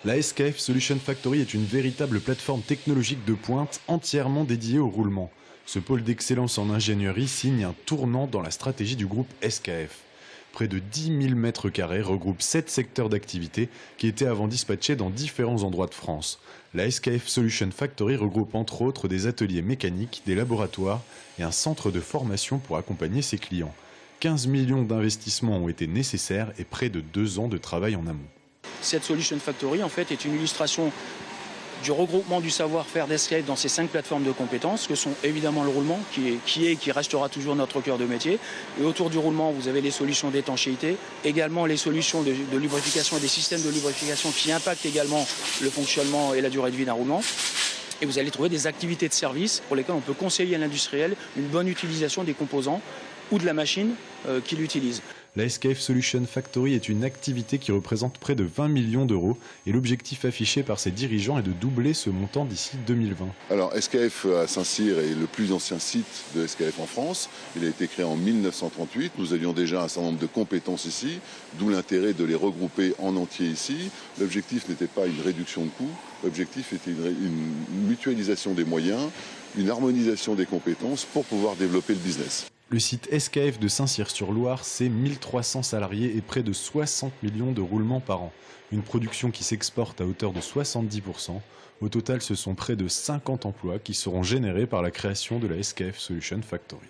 La SKF Solution Factory est une véritable plateforme technologique de pointe entièrement dédiée au roulement. Ce pôle d'excellence en ingénierie signe un tournant dans la stratégie du groupe SKF. Près de 10 000 mètres carrés regroupent 7 secteurs d'activité qui étaient avant dispatchés dans différents endroits de France. La SKF Solution Factory regroupe entre autres des ateliers mécaniques, des laboratoires et un centre de formation pour accompagner ses clients. 15 millions d'investissements ont été nécessaires et près de 2 ans de travail en amont. Cette Solution Factory en fait est une illustration du regroupement du savoir-faire d'SKF dans ces 5 plateformes de compétences que sont évidemment le roulement qui restera toujours notre cœur de métier. Et autour du roulement, vous avez les solutions d'étanchéité, également les solutions de lubrification et des systèmes de lubrification qui impactent également le fonctionnement et la durée de vie d'un roulement. Et vous allez trouver des activités de service pour lesquelles on peut conseiller à l'industriel une bonne utilisation des composants ou de la machine qu'il utilise. La SKF Solution Factory est une activité qui représente près de 20 millions d'euros et l'objectif affiché par ses dirigeants est de doubler ce montant d'ici 2020. Alors SKF à Saint-Cyr est le plus ancien site de SKF en France. Il a été créé en 1938. Nous avions déjà un certain nombre de compétences ici, d'où l'intérêt de les regrouper en entier ici. L'objectif n'était pas une réduction de coûts, l'objectif était une mutualisation des moyens, une harmonisation des compétences pour pouvoir développer le business. Le site SKF de Saint-Cyr-sur-Loire, c'est 1300 salariés et près de 60 millions de roulements par an. Une production qui s'exporte à hauteur de 70%. Au total, ce sont près de 50 emplois qui seront générés par la création de la SKF Solution Factory.